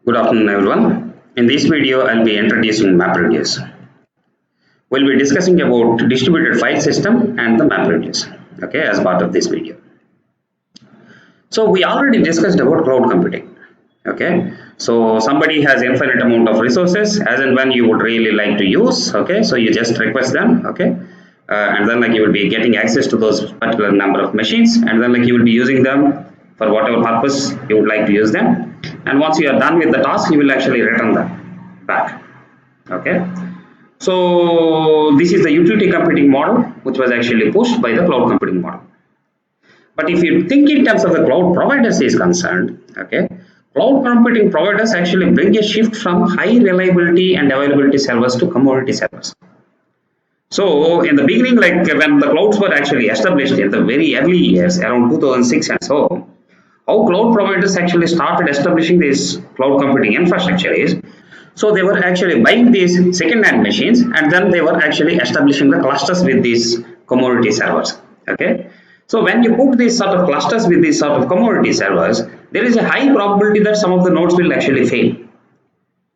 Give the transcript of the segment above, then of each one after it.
Good afternoon, everyone. In this video, I'll be introducing MapReduce. We'll be discussing about distributed file system and the MapReduce, okay, as part of this video. So we already discussed about cloud computing, okay. So somebody has infinite amount of resources as and when you would really like to use, okay. So you just request them, okay, and then you will be getting access to those particular number of machines, and then you will be using them for whatever purpose you would like to use them. And once you are done with the task, you will actually return them back, okay. So this is the utility computing model which was actually pushed by the cloud computing model. But if you think in terms of the cloud providers is concerned, okay, cloud computing providers actually bring a shift from high reliability and availability servers to commodity servers. So in the beginning, when the clouds were actually established in the very early years around 2006 and so, how cloud providers actually started establishing this cloud computing infrastructure is, so they were actually buying these second-hand machines and then they were actually establishing the clusters with these commodity servers, okay. So when you put these sort of clusters with these sort of commodity servers, there is a high probability that some of the nodes will actually fail.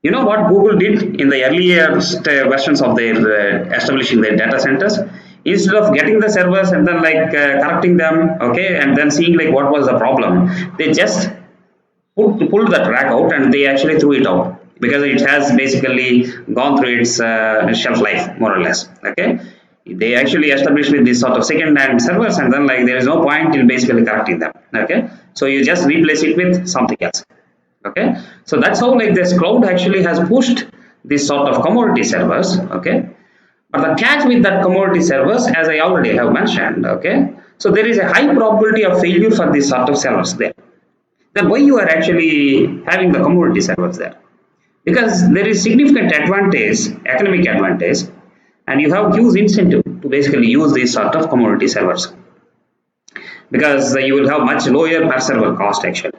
You know what Google did in the earliest versions of their establishing their data centers? Instead of getting the servers and then correcting them, okay, and then seeing what was the problem, they just pulled that rack out and they actually threw it out because it has basically gone through its shelf life more or less, okay. They actually established with this sort of second-hand servers and then there is no point in basically correcting them, okay. So you just replace it with something else, okay. So that's how this cloud actually has pushed this sort of commodity servers, okay. But the catch with that commodity servers, as I already have mentioned, okay, so there is a high probability of failure for this sort of servers there. Then why you are actually having the commodity servers there? Because there is significant advantage, economic advantage, and you have huge incentive to basically use these sort of commodity servers because you will have much lower per server cost actually.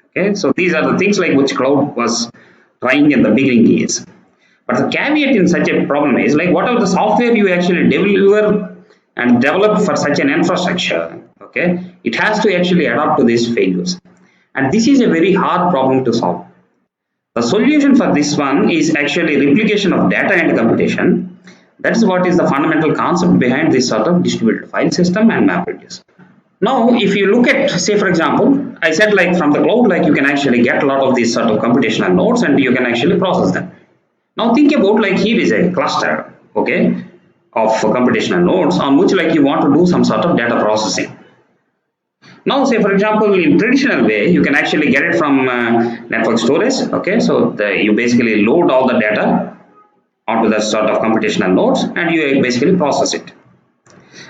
Okay, so these are the things which cloud was trying in the beginning years. But the caveat in such a problem is whatever the software you actually deliver and develop for such an infrastructure, okay, it has to actually adapt to these failures. And this is a very hard problem to solve. The solution for this one is actually replication of data and computation. That is what is the fundamental concept behind this sort of distributed file system and MapReduce. Now, if you look at, say for example, I said from the cloud, you can actually get a lot of these sort of computational nodes and you can actually process them. Now think about here is a cluster, okay, of computational nodes on which you want to do some sort of data processing. Now say for example in traditional way you can actually get it from network storage, okay, so you basically load all the data onto the sort of computational nodes and you basically process it.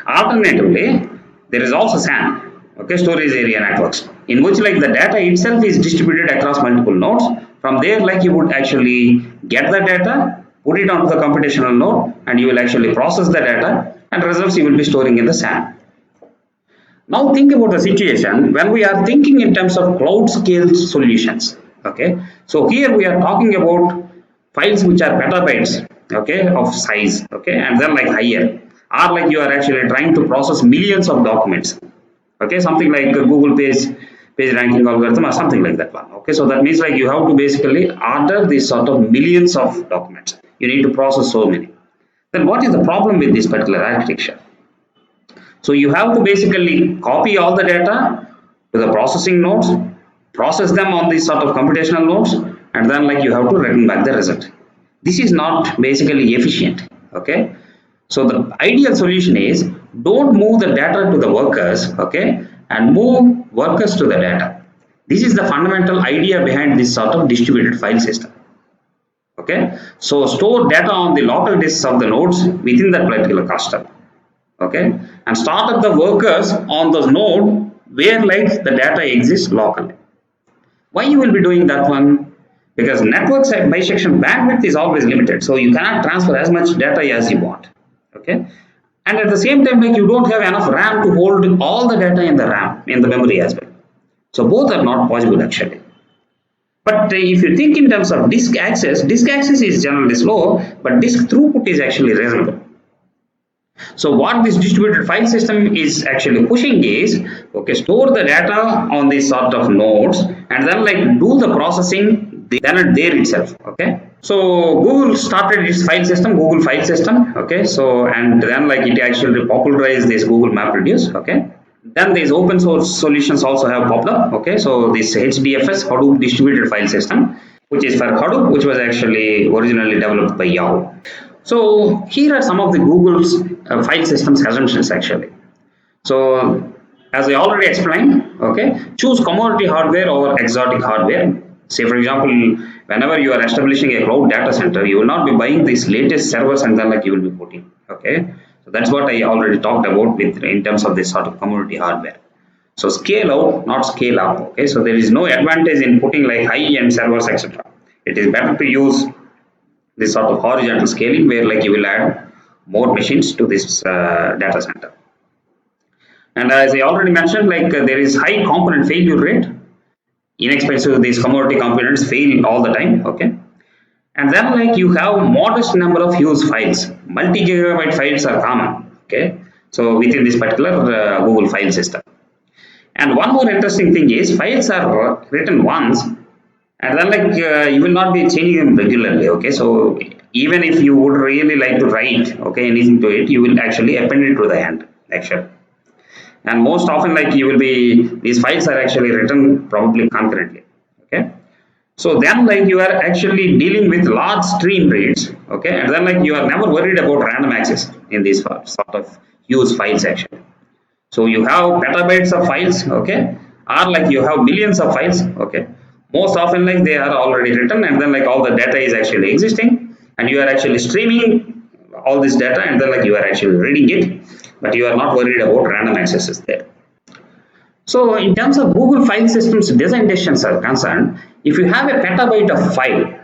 Alternatively, there is also SAN, okay, storage area networks, in which the data itself is distributed across multiple nodes. From there you would actually get the data, put it onto the computational node and you will actually process the data and results you will be storing in the SAN. Now think about the situation when we are thinking in terms of cloud scale solutions, okay. So here we are talking about files which are petabytes, okay, of size, okay, and then higher, or you are actually trying to process millions of documents, okay, something like Google page ranking algorithm or something like that one, okay. So that means you have to basically order this sort of millions of documents, you need to process so many. Then what is the problem with this particular architecture? So you have to basically copy all the data to the processing nodes, process them on these sort of computational nodes, and then you have to return back the result. This is not basically efficient, okay. So the ideal solution is don't move the data to the workers, okay, and move workers to the data. This is the fundamental idea behind this sort of distributed file system, okay. So store data on the local disks of the nodes within that particular cluster, okay, and start up the workers on the node where the data exists locally. Why you will be doing that one? Because network bisection bandwidth is always limited, so you cannot transfer as much data as you want, okay. And at the same time you don't have enough RAM to hold all the data in the RAM, in the memory as well. So both are not possible actually. But if you think in terms of disk access is generally slow, but disk throughput is actually reasonable. So what this distributed file system is actually pushing is, okay, store the data on these sort of nodes and then do the processing than at there itself. Okay, so Google started its file system, Google file system. Okay, so and then like it actually popularized this Google MapReduce. Okay, then these open source solutions also have popped up. Okay, so this HDFS, Hadoop distributed file system, which is for Hadoop, which was actually originally developed by Yahoo. So here are some of the Google's file systems assumptions actually. So as I already explained, okay, choose commodity hardware over exotic hardware. Say for example, whenever you are establishing a cloud data center, you will not be buying these latest servers and then like you will be putting. Okay, so that's what I already talked about with in terms of this sort of commodity hardware. So scale out, not scale up. Okay, so there is no advantage in putting like high-end servers, etc. It is better to use this sort of horizontal scaling where like you will add more machines to this data center. And as I already mentioned, like there is high component failure rate. Inexpensive, these commodity components fail all the time. Okay, and then like you have modest number of use files. Multi-gigabyte files are common. Okay, so within this particular Google file system. And one more interesting thing is files are written once, and then like you will not be changing them regularly. Okay, so even if you would really like to write okay anything to it, you will actually append it to the end actually. And most often like you will be these files are actually written probably concurrently. Okay, so then like you are actually dealing with large stream reads. Okay, and then like you are never worried about random access in these sort of huge files actually. So you have petabytes of files. Okay, or like you have millions of files. Okay, most often like they are already written and then like all the data is actually existing and you are actually streaming all this data and then like you are actually reading it, but you are not worried about random accesses there. So in terms of Google file systems design decisions are concerned, if you have a petabyte of file,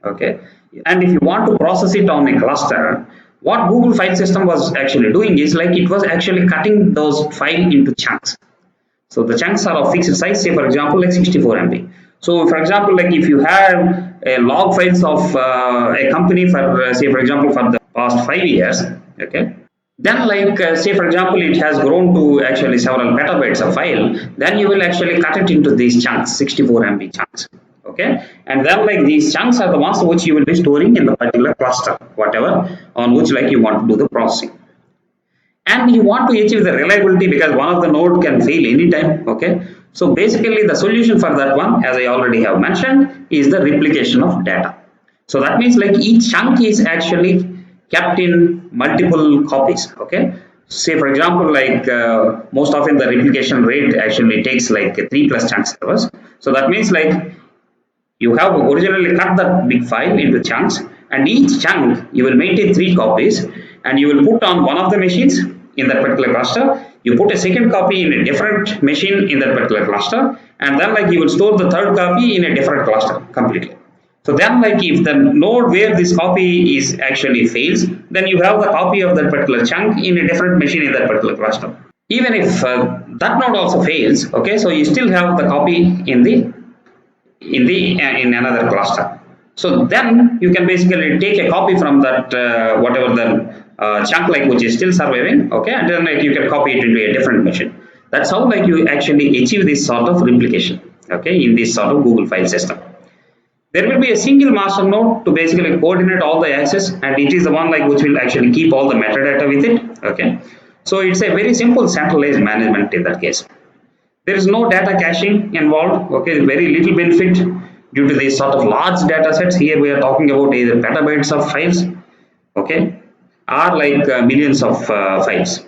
okay, and if you want to process it on a cluster, what Google file system was actually doing is like it was actually cutting those files into chunks. So the chunks are of fixed size, say for example like 64 MB. So for example, like if you have a log files of a company for say for example for the past 5 years, okay, then like say for example it has grown to actually several petabytes of file, then you will actually cut it into these chunks, 64 MB chunks. Okay, and then like these chunks are the ones which you will be storing in the particular cluster, whatever on which like you want to do the processing. And you want to achieve the reliability because one of the node can fail anytime. Okay, so basically the solution for that one, as I already have mentioned, is the replication of data. So that means like each chunk is actually kept in multiple copies. Okay, say for example like most often the replication rate actually takes like 3+ chunk servers. So that means like you have originally cut that big file into chunks, and each chunk you will maintain 3 copies, and you will put on one of the machines in that particular cluster. You put a second copy in a different machine in that particular cluster, and then like you will store the third copy in a different cluster completely. So then like if the node where this copy is actually fails, then you have the copy of that particular chunk in a different machine in that particular cluster. Even if that node also fails, okay, so you still have the copy in another cluster. So then you can basically take a copy from that whatever the chunk like which is still surviving, okay, and then like you can copy it into a different machine. That's how like you actually achieve this sort of replication, okay, in this sort of Google file system. There will be a single master node to basically coordinate all the access, and it is the one like which will actually keep all the metadata with it. Okay, so it's a very simple centralized management in that case. There is no data caching involved. Okay, very little benefit due to these sort of large data sets. Here we are talking about either petabytes of files, okay, or like millions of files.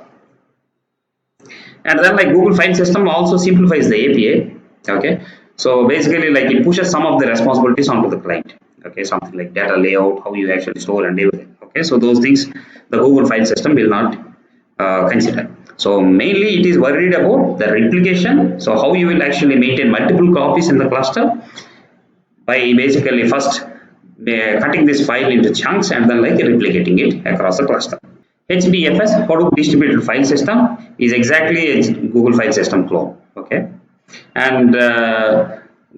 And then like Google file system also simplifies the API. Okay, so basically like it pushes some of the responsibilities onto the client. Okay, something like data layout, how you actually store and everything. Okay, so those things the Google file system will not consider. So mainly it is worried about the replication. So how you will actually maintain multiple copies in the cluster by basically first cutting this file into chunks and then like replicating it across the cluster. HDFS, Hadoop distributed file system, is exactly a Google file system clone. Okay, and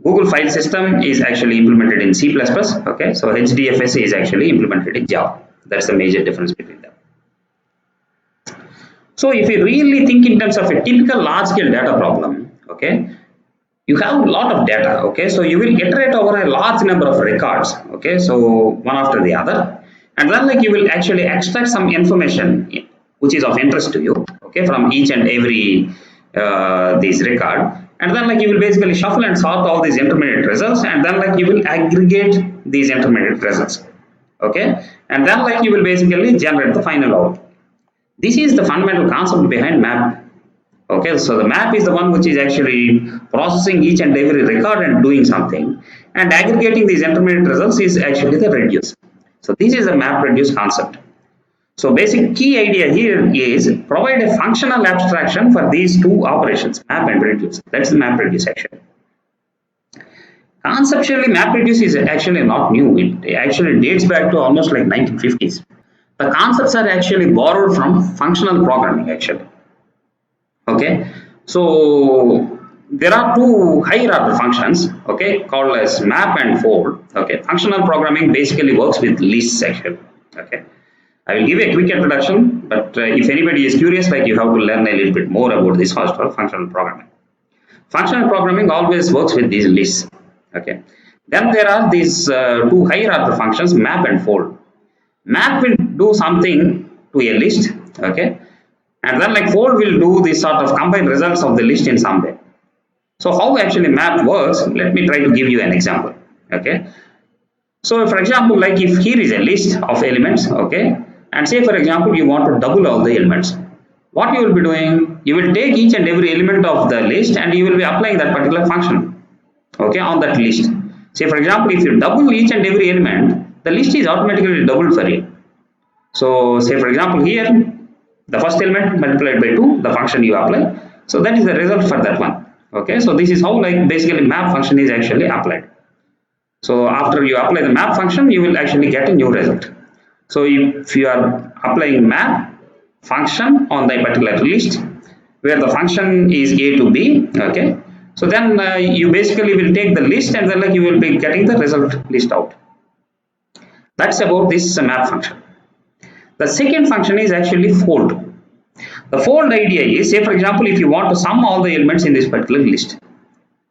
Google file system is actually implemented in C++. Okay, so HDFS is actually implemented in Java. That's the major difference between them. So if you really think in terms of a typical large scale data problem, okay, you have a lot of data. Okay, so you will iterate over a large number of records. Okay, so one after the other, and then like you will actually extract some information which is of interest to you, okay, from each and every these record, and then like you will basically shuffle and sort all these intermediate results, and then like you will aggregate these intermediate results, okay, and then like you will basically generate the final output. This is the fundamental concept behind map. Okay, so the map is the one which is actually processing each and every record and doing something, and aggregating these intermediate results is actually the reduce. So this is the map reduce concept. So basic key idea here is provide a functional abstraction for these two operations, map and reduce. That's the map reduce actually. Conceptually, map reduce is actually not new. It actually dates back to almost like 1950s. The concepts are actually borrowed from functional programming actually. Okay, so there are two higher order functions, okay, called as map and fold. Okay, functional programming basically works with lists actually. Okay, I will give a quick introduction, but if anybody is curious, like you have to learn a little bit more about this first for functional programming. Functional programming always works with these lists. Okay, then there are these two higher order functions, map and fold. Map will do something to a list, okay, and then like fold will do this sort of combine results of the list in some way. So how actually map works, let me try to give you an example. Okay, so for example, like if here is a list of elements, okay, and say for example you want to double all the elements, what you will be doing, you will take each and every element of the list and you will be applying that particular function, okay, on that list. Say for example, if you double each and every element, the list is automatically doubled for you. So say for example here, the first element multiplied by 2, the function you apply. So that is the result for that one. Okay, so this is how like basically map function is actually applied. So after you apply the map function, you will actually get a new result. So if you are applying map function on the particular list where the function is a to b, okay, so then you basically will take the list and then like you will be getting the result list out. That's about this map function. The second function is actually fold. The fold idea is, say for example, if you want to sum all the elements in this particular list,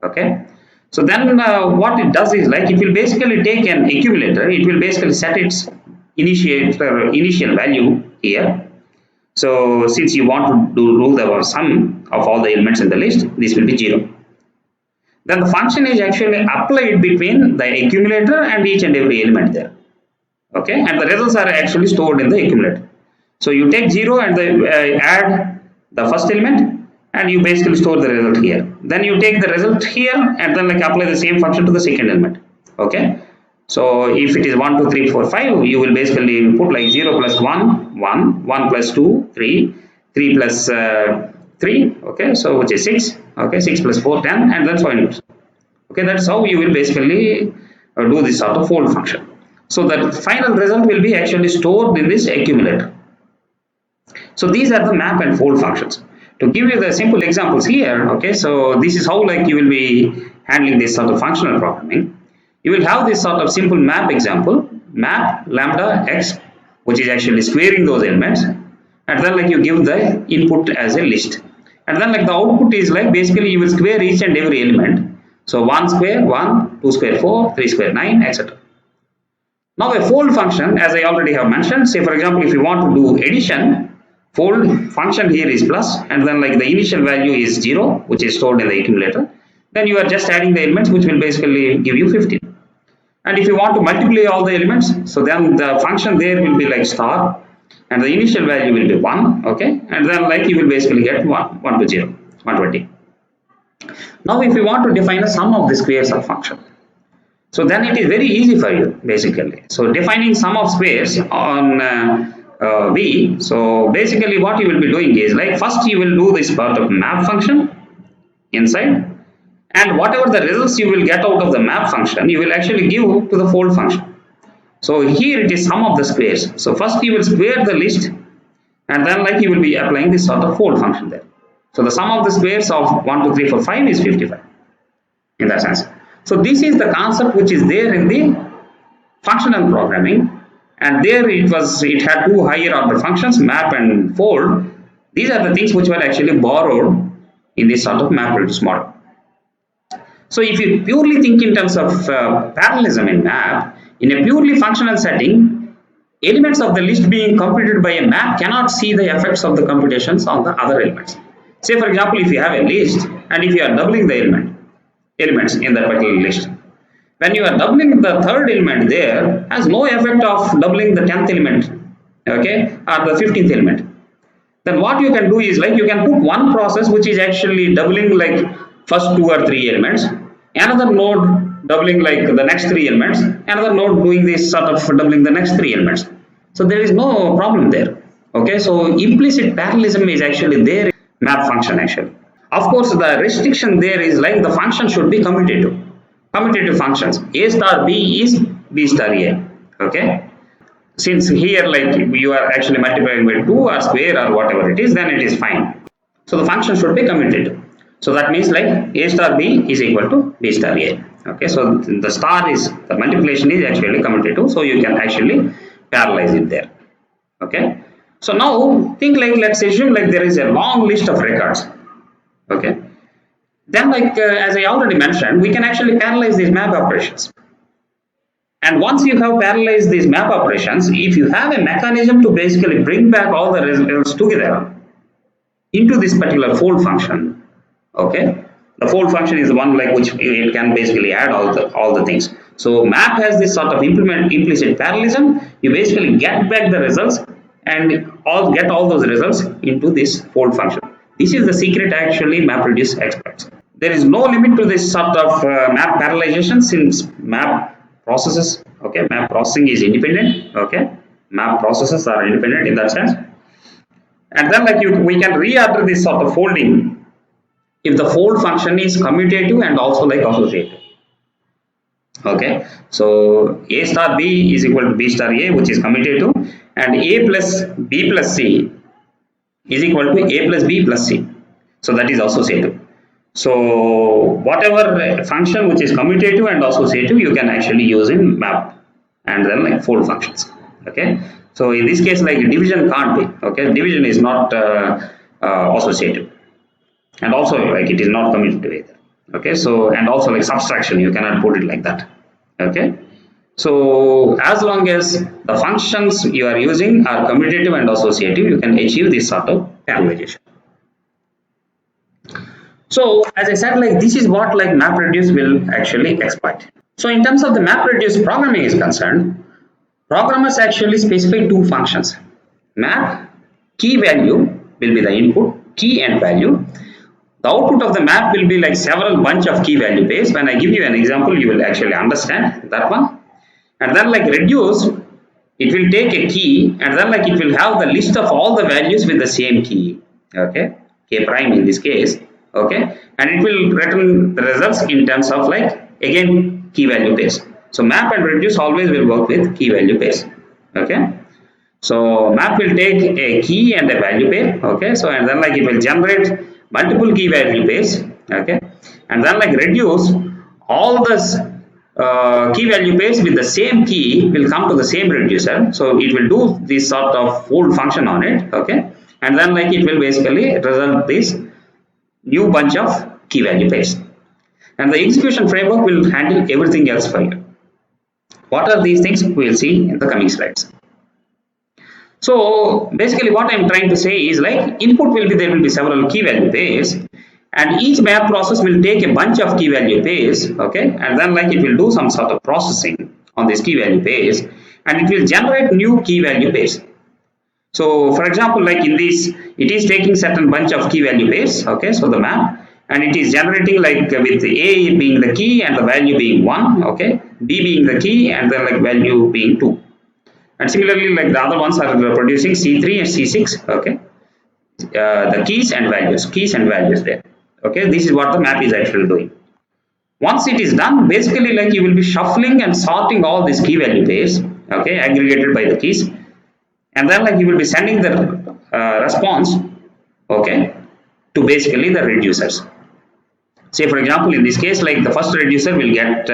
okay, so then what it does is like it will basically take an accumulator, it will basically set its initial value here. So since you want to do the sum of all the elements in the list, this will be 0. Then the function is actually applied between the accumulator and each and every element there. Okay, and the results are actually stored in the accumulator. So you take 0 and add the first element and you basically store the result here. Then you take the result here and then like apply the same function to the second element. Okay, so if it is 1 2 3 4 5, you will basically put like 0 plus 1 1, 1 plus 2 3, 3 plus 3, okay, so which is 6, okay, 6 plus 4 10, and then so on. Okay, that's how you will basically do this sort of fold function. So the final result will be actually stored in this accumulator. So these are the map and fold functions. To give you the simple examples here, okay, so this is how like you will be handling this sort of functional programming. You will have this sort of simple map example, map lambda x, which is actually squaring those elements, and then like you give the input as a list, and then like the output is like basically you will square each and every element. So 1 square 1, 2 square 4, 3 square 9, etc. Now a fold function, as I already have mentioned, say for example if you want to do addition, fold function here is plus, and then like the initial value is 0, which is stored in the accumulator. Then you are just adding the elements, which will basically give you 15. And if you want to multiply all the elements, so then the function there will be like star, and the initial value will be 1, okay, and then like you will basically get 1 to 0, 120. Now if you want to define a sum of the squares of function, so then it is very easy for you basically. So defining sum of squares on V, so basically what you will be doing is like first you will do this part of map function inside, and whatever the results you will get out of the map function, you will actually give to the fold function. So here it is sum of the squares. So first you will square the list, and then like you will be applying this sort of fold function there. So the sum of the squares of 1 2 3 4 5 is 55 in that sense. So this is the concept which is there in the functional programming, and there it had two higher order functions, map and fold. These are the things which were actually borrowed in this sort of MapReduce model. So if you purely think in terms of parallelism in map, in a purely functional setting, elements of the list being computed by a map cannot see the effects of the computations on the other elements. Say for example, if you have a list and if you are doubling the elements in that particular list, when you are doubling the third element there has no effect of doubling the 10th element, okay, or the 15th element. Then what you can do is like you can put one process which is actually doubling like first two or three elements, another node doubling like the next three elements, another node doing this sort of doubling the next three elements. So there is no problem there. Okay, so implicit parallelism is actually there in map function actually. Of course, the restriction there is like the function should be commutative. Commutative functions A star B is B star A. Okay, since here like you are actually multiplying by 2 or square or whatever it is, then it is fine. So the function should be commutative. So that means like A star B is equal to B star A. Okay, so the star is, the multiplication is actually commutative, so you can actually parallelize it there. Okay, so now think like, let's assume like there is a long list of records. Okay, then like as I already mentioned, we can actually parallelize these map operations. And once you have parallelized these map operations, if you have a mechanism to basically bring back all the results together into this particular fold function, okay, the fold function is the one like which it can basically add all the things. So map has this sort of implicit parallelism. You basically get back the results and get all those results into this fold function. This is the secret actually MapReduce exploits. There is no limit to this sort of map parallelization since map processes, okay, map processing is independent, okay, map processes are independent in that sense. And then like we can reorder this sort of folding if the fold function is commutative and also like associative. Okay, so A star B is equal to B star A, which is commutative, and A plus B plus C is equal to A plus B plus C, so that is associative. So whatever function which is commutative and associative, you can actually use in map and then like fold functions. Okay, so in this case like division can't be, okay, division is not associative, and also like it is not commutative either. Okay, so and also like subtraction, you cannot put it like that. Okay, so as long as the functions you are using are commutative and associative, you can achieve this sort of parallelization. So as I said, like this is what like MapReduce will actually exploit. So in terms of the MapReduce programming is concerned, programmers actually specify two functions. Map key value will be the input, key and value. The output of the map will be like several bunch of key value pairs. When I give you an example, you will actually understand that one. And then like reduce, it will take a key and then like it will have the list of all the values with the same key. Okay, k prime in this case. Okay, and it will return the results in terms of like again key value pairs. So map and reduce always will work with key value pairs. Okay, so map will take a key and a value pair. Okay, so and then like it will generate multiple key value pairs. Okay, and then like reduce all this key value pairs with the same key will come to the same reducer. So it will do this sort of fold function on it. Okay, and then like it will basically result this new bunch of key value pairs, and the execution framework will handle everything else for you. What are these things? We will see in the coming slides. So basically what I am trying to say is like input will be, there will be several key value pairs, and each map process will take a bunch of key value pairs, okay, and then like it will do some sort of processing on these key value pairs, and it will generate new key value pairs. So for example, like in this, it is taking certain bunch of key value pairs, okay, so the map, and it is generating like with A being the key and the value being 1, okay, B being the key and then like value being 2. And similarly, like the other ones are producing C3 and C6, okay, the keys and values there. Okay, this is what the map is actually doing. Once it is done, basically like you will be shuffling and sorting all these key value pairs, okay, aggregated by the keys, and then like you will be sending the response, okay, to basically the reducers. Say for example, in this case, like the first reducer will get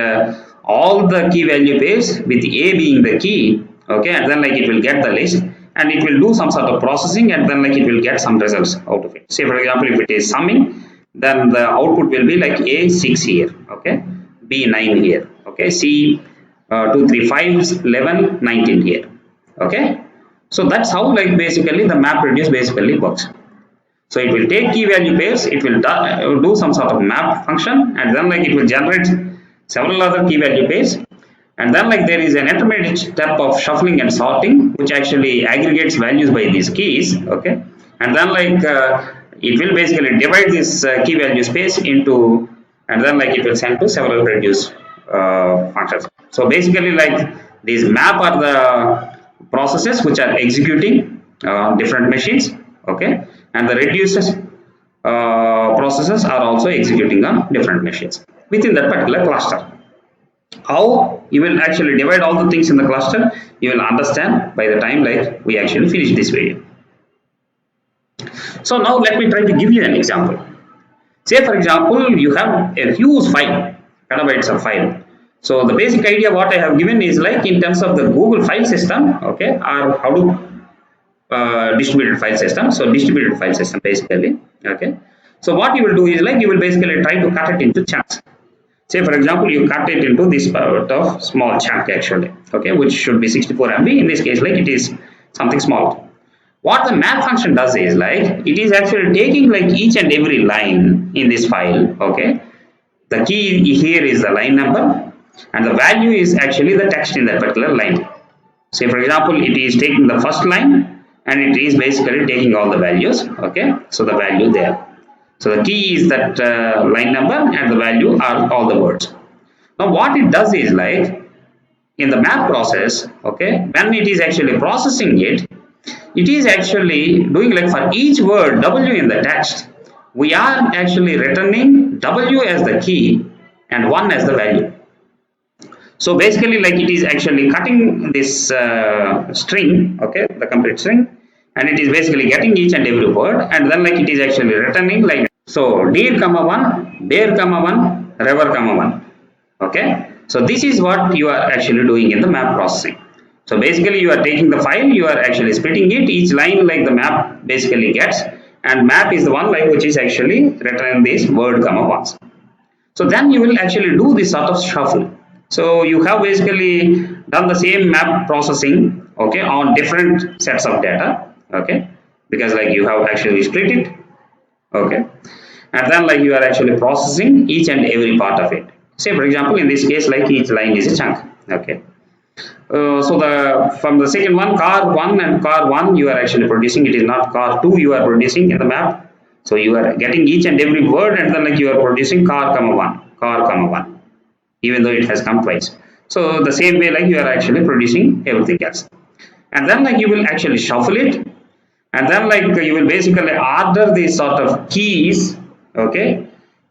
all the key value pairs with A being the key, okay, and then like it will get the list and it will do some sort of processing and then like it will get some results out of it. Say for example, if it is summing, then the output will be like A6 here, okay, B9 here, okay, C 2, 3, 5, 11, 19 here, okay. So that's how like basically the MapReduce basically works. So it will take key value pairs, it will do some sort of map function, and then like it will generate several other key value pairs, and then like there is an intermediate step of shuffling and sorting, which actually aggregates values by these keys, okay, and then like it will basically divide this key value space into, and then like it will send to several reduce functions. So basically like these map are the processes which are executing different machines, okay, and the reduces processes are also executing on different machines within that particular cluster. How you will actually divide all the things in the cluster, you will understand by the time like we actually finish this video. So now let me try to give you an example. Say for example, you have a huge file, petabytes of file. So the basic idea what I have given is like in terms of the Google file system, okay, or how to distributed file system. So distributed file system basically, okay. So what you will do is like you will basically try to cut it into chunks. Say for example, you cut it into this part of small chunk actually, okay, which should be 64 MB. In this case, like it is something small. What the map function does is like it is actually taking like each and every line in this file, okay. The key here is the line number, and the value is actually the text in that particular line. Say for example, it is taking the first line and it is basically taking all the values, okay. So the value there. So the key is that line number and the value are all the words. Now what it does is like in the map process, okay, when it is actually processing it, it is actually doing like for each word W in the text, we are actually returning W as the key and 1 as the value. So basically like it is actually cutting this string, okay, the complete string, and it is basically getting each and every word, and then like it is actually returning like, so deer comma 1, bear comma 1, river comma 1, okay. So this is what you are actually doing in the map processing. So basically you are taking the file, you are actually splitting it, each line like the map basically gets, and map is the one line which is actually returning this word comma 1. So then you will actually do this sort of shuffle. So you have basically done the same map processing, okay, on different sets of data, okay, because like you have actually split it, okay, and then like you are actually processing each and every part of it. Say for example, in this case like each line is a chunk, okay. So the from the second one, car 1 and car 1 you are actually producing, it is not car 2 you are producing in the map. So you are getting each and every word, and then like you are producing car comma 1, car comma 1, even though it has come twice. So the same way like you are actually producing everything else, and then like you will actually shuffle it, and then like you will basically order these sort of keys, okay,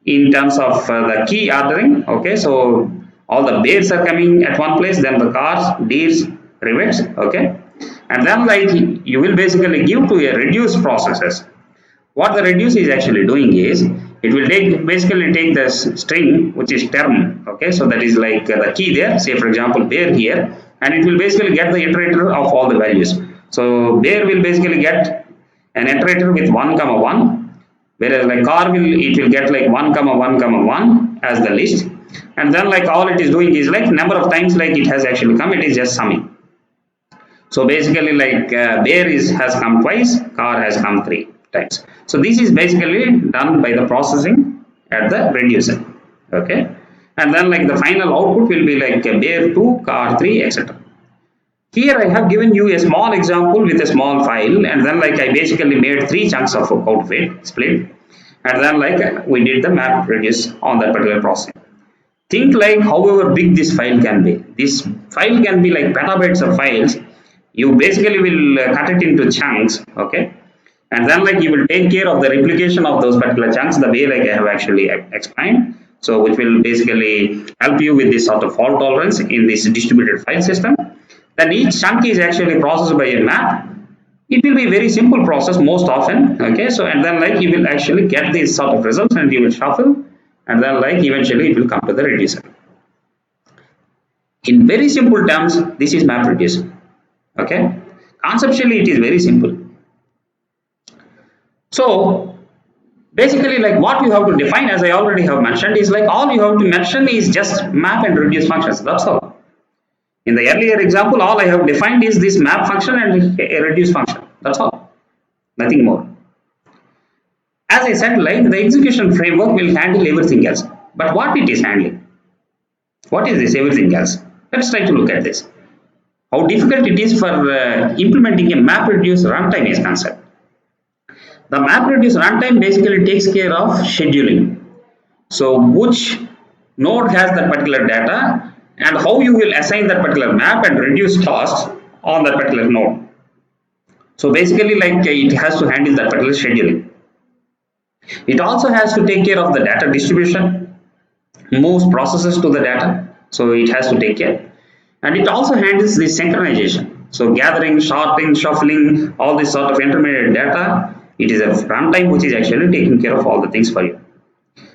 in terms of the key ordering, okay. So all the bears are coming at one place, then the cars, deers, rivets, okay, and then like you will basically give to a reduce processes. What the reduce is actually doing is it will basically take the string which is term, okay, so that is like the key there, say for example bear here, and it will basically get the iterator of all the values. So bear will basically get an iterator with 1 comma 1, whereas like car will, it will get like 1 comma 1 comma 1 as the list, and then like all it is doing is like number of times like it has actually come, it is just summing. So basically like bear has come twice, car has come 3 times. So this is basically done by the processing at the reducer, okay, and then like the final output will be like bear 2, car 3, etc. Here I have given you a small example with a small file, and then like I basically made 3 chunks of out of it, split, and then like we did the map reduce on that particular processing. Think like however big this file can be. This file can be like petabytes of files. You basically will cut it into chunks, okay, and then like you will take care of the replication of those particular chunks the way like I have actually explained. So which will basically help you with this sort of fault tolerance in this distributed file system. Then each chunk is actually processed by a map. It will be a very simple process most often, okay. So and then like you will actually get these sort of results, and you will shuffle, and then like eventually it will come to the reducer. In very simple terms, this is MapReduce, okay. Conceptually it is very simple. So Basically, like what you have to define, as I already have mentioned, is like all you have to mention is just map and reduce functions. That's all. In the earlier example, all I have defined is this map function and a reduce function. That's all. Nothing more. As I said, like the execution framework will handle everything else. But what it is handling? What is this everything else? Let's try to look at this. How difficult it is for implementing a MapReduce runtime is concerned. The MapReduce runtime basically takes care of scheduling. So which node has that particular data and how you will assign that particular map and reduce tasks on that particular node. So basically like it has to handle that particular scheduling. It also has to take care of the data distribution, moves processes to the data. So it has to take care. And it also handles the synchronization. So gathering, sorting, shuffling, all this sort of intermediate data. It is a runtime which is actually taking care of all the things for you.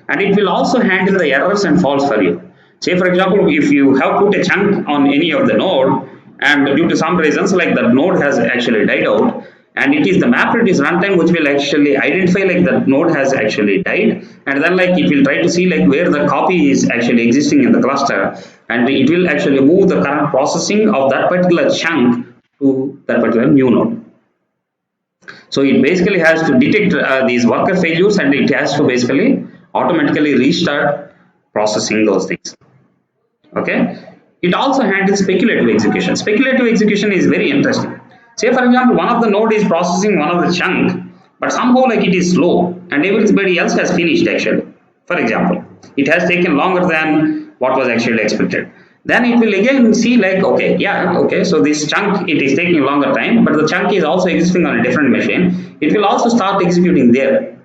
And it will also handle the errors and faults for you. Say for example, if you have put a chunk on any of the node and due to some reasons like that node has actually died out, and it is the MapReduce runtime which will actually identify like that node has actually died, and then like it will try to see like where the copy is actually existing in the cluster, and it will actually move the current processing of that particular chunk to that particular new node. So it basically has to detect these worker failures and it has to basically automatically restart processing those things. Okay. It also handles speculative execution. Speculative execution is very interesting. Say for example, one of the node is processing one of the chunk, but somehow like it is slow and everybody else has finished actually. For example, it has taken longer than what was actually expected. Then it will again see like, okay, yeah, okay, so this chunk, it is taking longer time, but the chunk is also existing on a different machine. It will also start executing there.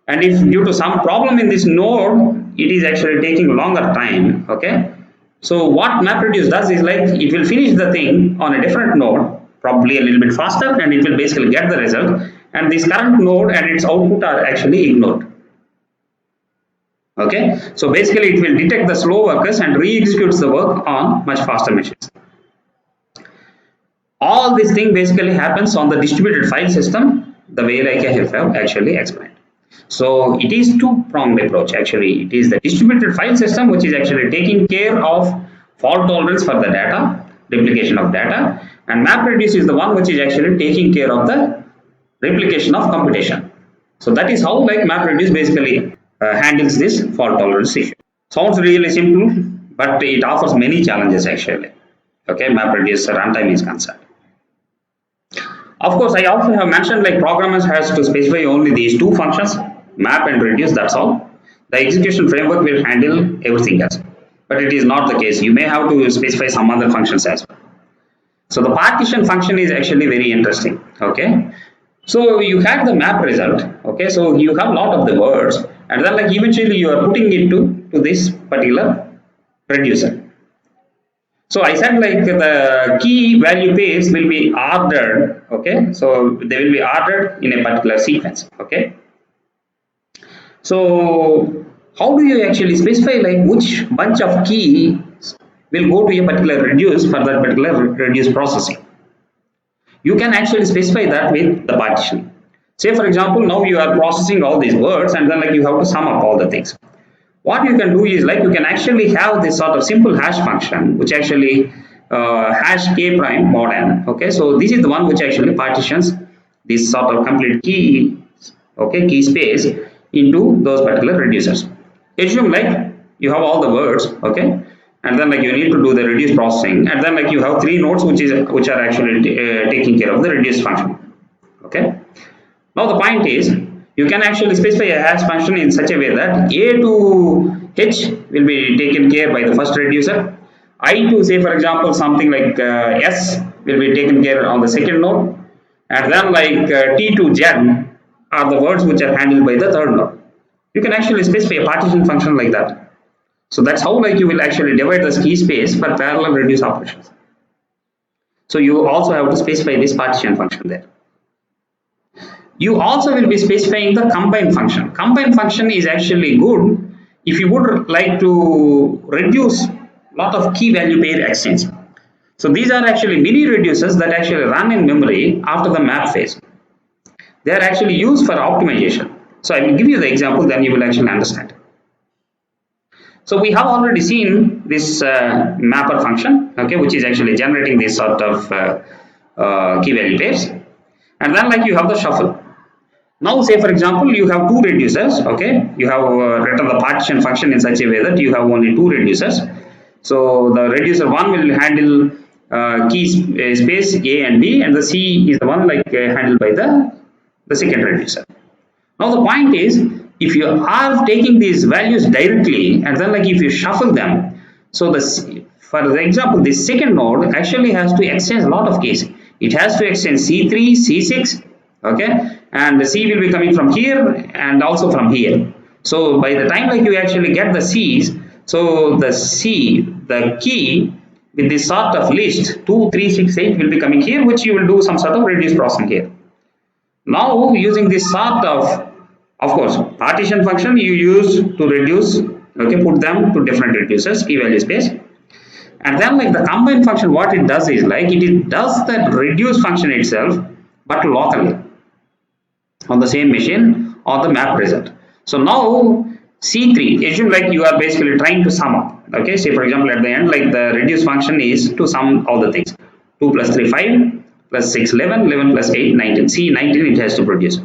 And if due to some problem in this node, it is actually taking longer time, okay. So what MapReduce does is like, it will finish the thing on a different node, probably a little bit faster, and it will basically get the result. And this current node and its output are actually ignored. Okay, so basically it will detect the slow workers and re-executes the work on much faster machines. All this thing basically happens on the distributed file system, the way like I have actually explained. So it is two-pronged approach actually. It is the distributed file system which is actually taking care of fault tolerance for the data, replication of data, and MapReduce is the one which is actually taking care of the replication of computation. So that is how like MapReduce basically handles this fault tolerance issue. Sounds really simple, but it offers many challenges actually. Okay, MapReduce runtime is concerned. Of course, I also have mentioned like programmers has to specify only these two functions, map and reduce, that's all. The execution framework will handle everything else. But it is not the case. You may have to specify some other functions as well. So the partition function is actually very interesting. Okay. So you have the map result. Okay. So you have a lot of the words and then like eventually you are putting it to this particular reducer. So I said like the key value pairs will be ordered, okay? So they will be ordered in a particular sequence, okay? So how do you actually specify like which bunch of keys will go to a particular reduce for that particular reduce processing? You can actually specify that with the partition. Say for example, now you are processing all these words and then like you have to sum up all the things. What you can do is like you can actually have this sort of simple hash function which actually hash k prime mod n. Okay, so this is the one which actually partitions this sort of complete key, okay, key space into those particular reducers. Assume like you have all the words, okay, and then like you need to do the reduce processing, and then like you have three nodes which are actually taking care of the reduce function. Okay. Now the point is, you can actually specify a hash function in such a way that A to H will be taken care by the first reducer. I to say for example something like S will be taken care on the second node. And then like T to Z are the words which are handled by the third node. You can actually specify a partition function like that. So that's how like you will actually divide the key space for parallel reduce operations. So you also have to specify this partition function there. You also will be specifying the combine function. Combine function is actually good if you would like to reduce lot of key value pair exchange. So these are actually mini reducers that actually run in memory after the map phase. They are actually used for optimization. So I will give you the example, then you will actually understand. So we have already seen this mapper function, okay, which is actually generating this sort of key value pairs, and then like you have the shuffle. Now say for example you have two reducers, okay, you have written the partition function in such a way that you have only two reducers. So the reducer 1 will handle key space A and B, and the C is the one like handled by the second reducer. Now the point is, if you are taking these values directly and then like if you shuffle them, so for the example this second node actually has to exchange a lot of keys. It has to exchange C3, C6, okay, and the C will be coming from here and also from here. So by the time like you actually get the C's, so the key with this sort of list 2, 3, 6, 8 will be coming here, which you will do some sort of reduce processing here. Now using this sort of course, partition function you use to reduce, okay, put them to different reducers, key value space. And then like the combine function, what it does is like it does that reduce function itself, but locally on the same machine on the map result. So now C3, assume like you are basically trying to sum up, okay, say for example at the end like the reduce function is to sum all the things, 2 plus 3 5 plus 6 11, 11 plus 8 19, C19 it has to produce.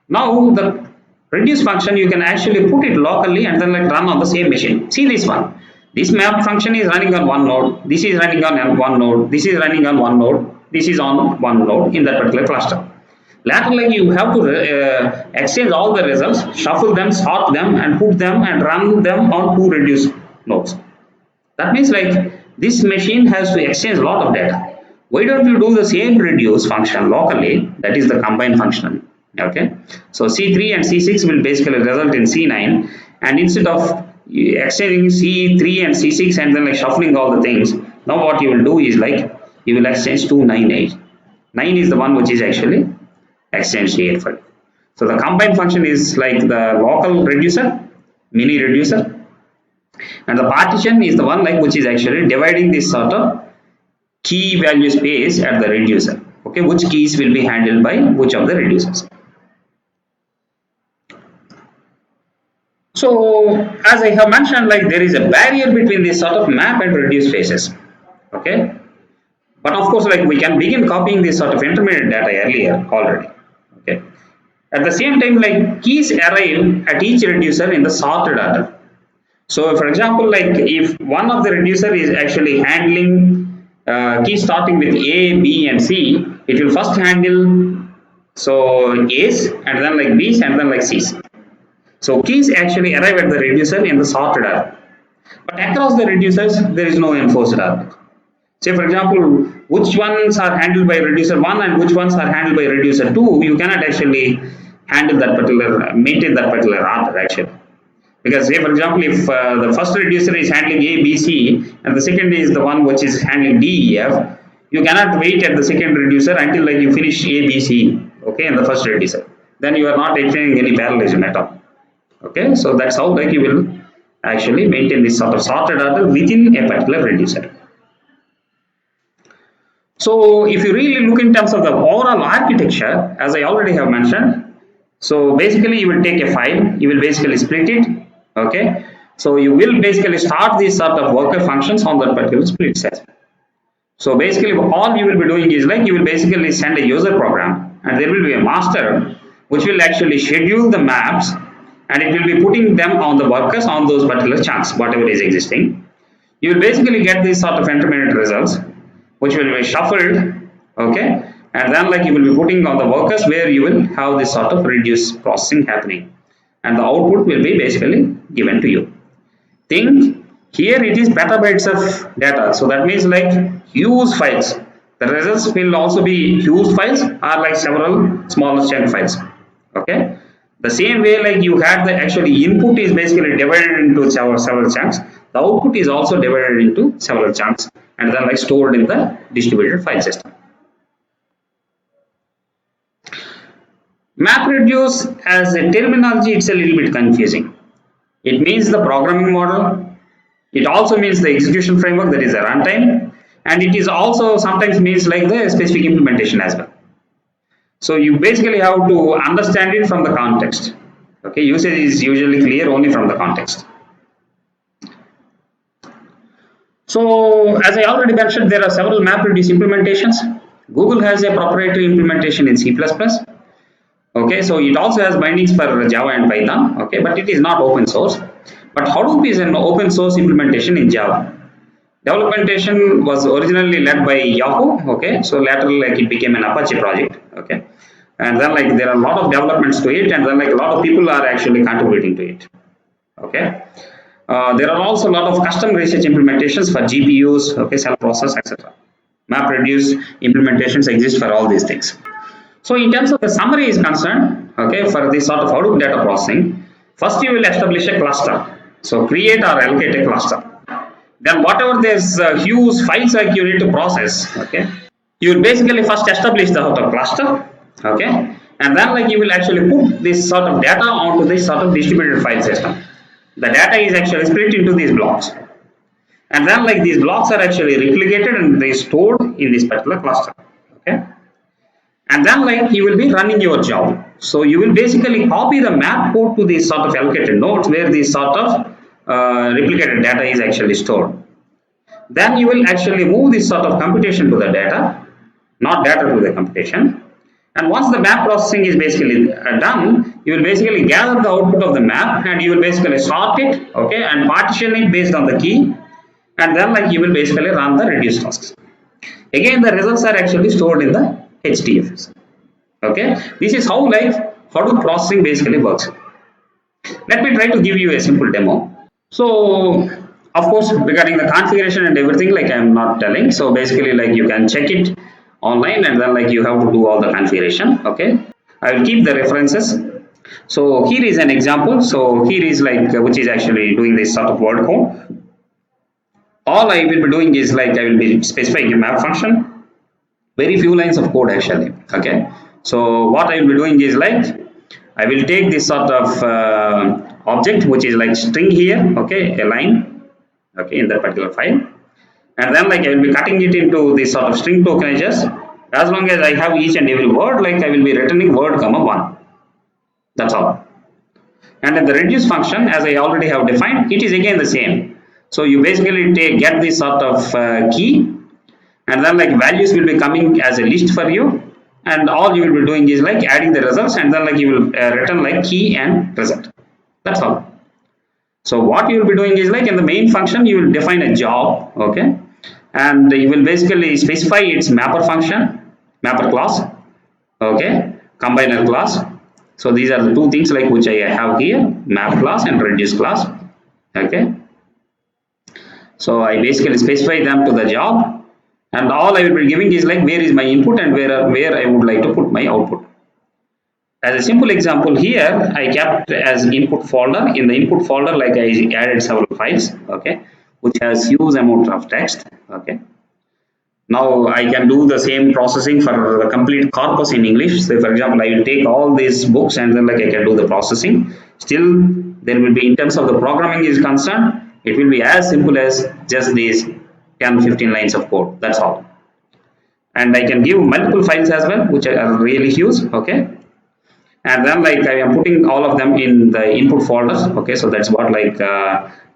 Now the reduce function you can actually put it locally and then like run on the same machine. See this one, this map function is running on one node, this is running on one node, this is running on one node, this is on one node in that particular cluster. Later like you have to exchange all the results, shuffle them, sort them and put them and run them on two reduce nodes. That means like this machine has to exchange a lot of data. Why don't you do the same reduce function locally, that is the combine function, okay. So C3 and C6 will basically result in C9, and instead of exchanging C3 and C6 and then like shuffling all the things, now what you will do is like you will exchange 2 9 8. 9 is the one which is actually exchanged here for you. So the combine function is like the local reducer, mini reducer, and the partition is the one like which is actually dividing this sort of key value space at the reducer, okay, which keys will be handled by which of the reducers. So as I have mentioned, like there is a barrier between this sort of map and reduce phases, okay, but of course like we can begin copying this sort of intermediate data earlier already, okay. At the same time like keys arrive at each reducer in the sorted order. So for example like if one of the reducer is actually handling key starting with A, B and C, it will first handle so A's and then like B's and then like C's. So keys actually arrive at the reducer in the sorted order. But across the reducers there is no enforced order. Say for example which ones are handled by reducer 1 and which ones are handled by reducer 2, you cannot actually handle that particular, maintain that particular order actually. Because say for example if the first reducer is handling A, B, C and the second is the one which is handling D, E, F, you cannot wait at the second reducer until like you finish A, B, C, okay, in the first reducer. Then you are not exchanging any parallelism at all. Okay, so that's how like you will actually maintain this sort of sorted order within a particular reducer. So if you really look in terms of the overall architecture, as I already have mentioned, so basically you will take a file, you will basically split it, okay. So you will basically start these sort of worker functions on that particular split set. So basically all you will be doing is like you will basically send a user program and there will be a master which will actually schedule the maps and it will be putting them on the workers on those particular chunks, whatever is existing. You will basically get these sort of intermediate results which will be shuffled, okay, and then like you will be putting on the workers where you will have this sort of reduce processing happening and the output will be basically given to you. Think here it is petabytes of data, so that means like huge files. The results will also be huge files or like several smaller chunk files, okay. The same way like you had the actually input is basically divided into several chunks, the output is also divided into several chunks and then like stored in the distributed file system. MapReduce as a terminology, it's a little bit confusing. It means the programming model, it also means the execution framework, that is a runtime, and it is also sometimes means like the specific implementation as well. So you basically have to understand it from the context. Okay, usage is usually clear only from the context. So as I already mentioned, there are several MapReduce implementations. Google has a proprietary implementation in C++. Okay, so it also has bindings for Java and Python. Okay, but it is not open source. But Hadoop is an open source implementation in Java. Developmentation was originally led by Yahoo. Okay, so later like it became an Apache project. Okay, and then like there are a lot of developments to it, and then like a lot of people are actually contributing to it. Okay, there are also a lot of custom research implementations for GPUs, okay, cell process, etc. MapReduce implementations exist for all these things. So in terms of the summary is concerned, okay, for this sort of Hadoop data processing, first you will establish a cluster. So create or allocate a cluster. Then whatever there's huge files like you need to process, okay, you will basically first establish the cluster, okay, and then like you will actually put this sort of data onto this sort of distributed file system. The data is actually split into these blocks, and then like these blocks are actually replicated and they stored in this particular cluster. Okay, and then like you will be running your job. So you will basically copy the map code to these sort of allocated nodes where this sort of replicated data is actually stored. Then you will actually move this sort of computation to the data, not data to the computation. And once the map processing is basically done, you will basically gather the output of the map and you will basically sort it, okay, and partition it based on the key, and then like you will basically run the reduce tasks. Again, the results are actually stored in the HDFS. Okay, this is how like Hadoop processing basically works. Let me try to give you a simple demo. So of course regarding the configuration and everything, like I am not telling. So basically like you can check it online and then like you have to do all the configuration. Okay, I will keep the references. So here is an example. So here is like which is actually doing this sort of word code. All I will be doing is like I will be specifying a map function. Very few lines of code actually. Okay, so what I will be doing is like I will take this sort of object which is like string here, okay, a line, okay, in that particular file, and then like I will be cutting it into this sort of string tokanages. As long as I have each and every word, like I will be returning word comma 1. That's all. And then the reduce function, as I already have defined, it is again the same. So you basically get this sort of key, and then like values will be coming as a list for you, and all you will be doing is like adding the results, and then like you will return like key and result. That's all. So what you will be doing is like in the main function you will define a job, okay, and you will basically specify its mapper function, mapper class, okay, combiner class. So these are the two things like which I have here, map class and reduce class. Okay, so I basically specify them to the job, and all I will be giving is like where is my input and where I would like to put my output. As a simple example here, I kept as input folder. In the input folder, like I added several files, okay, which has huge amount of text. Okay, now I can do the same processing for the complete corpus in English. So for example, I will take all these books and then like I can do the processing. Still there will be, in terms of the programming is concerned, it will be as simple as just these 10-15 lines of code. That's all. And I can give multiple files as well, which are really huge. Okay, and then like I am putting all of them in the input folders. Okay, so that's what like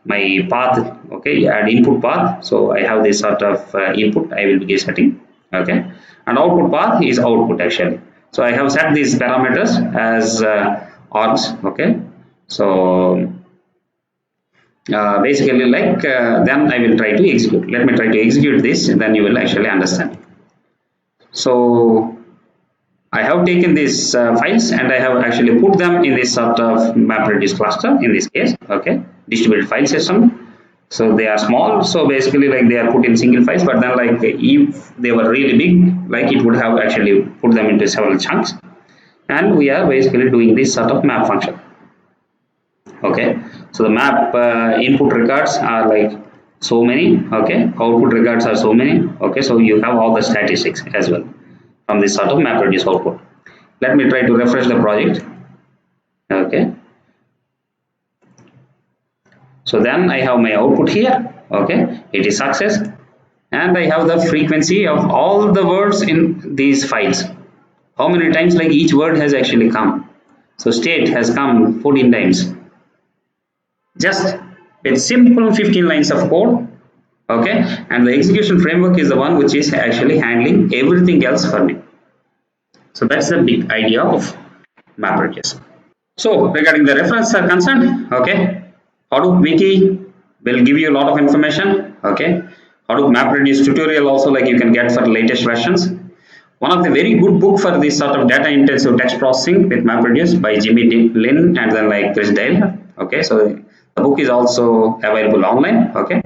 my path. Okay, add input path. So I have this sort of input I will be setting. Okay, and output path is output actually. So I have set these parameters as args. Okay, so basically like then I will try to execute. Let me try to execute this, and then you will actually understand. So I have taken these files and I have actually put them in this sort of MapReduce cluster in this case, okay, distributed file system. So they are small, so basically like they are put in single files, but then like if they were really big, like it would have actually put them into several chunks, and we are basically doing this sort of map function. Okay, so the map input records are like so many, okay, output records are so many, okay, so you have all the statistics as well from this sort of MapReduce output. Let me try to refresh the project. Okay, so then I have my output here. Okay, it is success, and I have the frequency of all the words in these files. How many times like each word has actually come. So state has come 14 times. Just with simple 15 lines of code, okay, and the execution framework is the one which is actually handling everything else for me. So that's the big idea of MapReduce. So regarding the reference are concerned, okay, Hadoop Wiki will give you a lot of information, okay. Hadoop MapReduce tutorial also, like, you can get for latest versions. One of the very good book for this sort of data intensive text processing with MapReduce by Jimmy Lin and then like Chris Dale. Okay, so the book is also available online. Okay,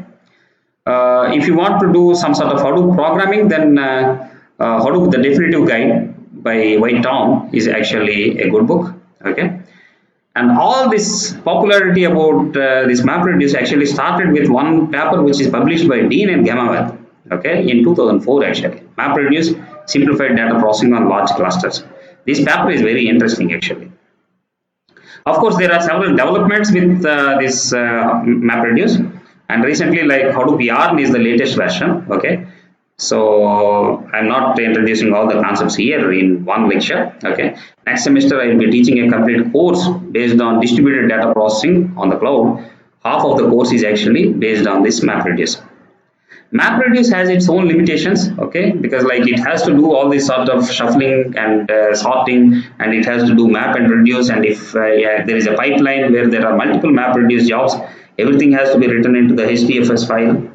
if you want to do some sort of Hadoop programming, then Hadoop the Definitive Guide by White Tom is actually a good book. Okay, and all this popularity about this MapReduce actually started with one paper which is published by Dean and Gamawat, okay, in 2004 actually. MapReduce simplified data processing on large clusters. This paper is very interesting actually. Of course, there are several developments with this MapReduce, and recently, like Hadoop Yarn is the latest version. Okay, so I'm not introducing all the concepts here in one lecture. Okay, next semester I will be teaching a complete course based on distributed data processing on the cloud. Half of the course is actually based on this MapReduce. MapReduce has its own limitations, okay, because like it has to do all this sort of shuffling and sorting, and it has to do map and reduce, and if yeah, there is a pipeline where there are multiple MapReduce jobs, everything has to be written into the HDFS file,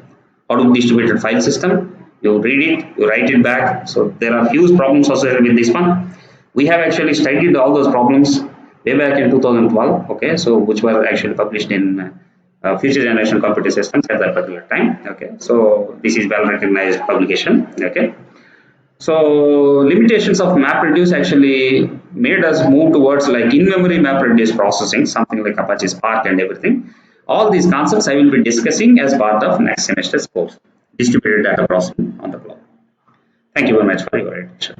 Hadoop distributed file system. You read it, you write it back. So there are huge problems associated with this one. We have actually studied all those problems way back in 2012, okay, so which were actually published in future generation computer systems at that particular time. Okay, so this is well recognized publication. Okay, so limitations of MapReduce actually made us move towards like in-memory MapReduce processing, something like Apache Spark and everything. All these concepts I will be discussing as part of next semester's course, distributed data processing on the cloud. Thank you very much for your attention.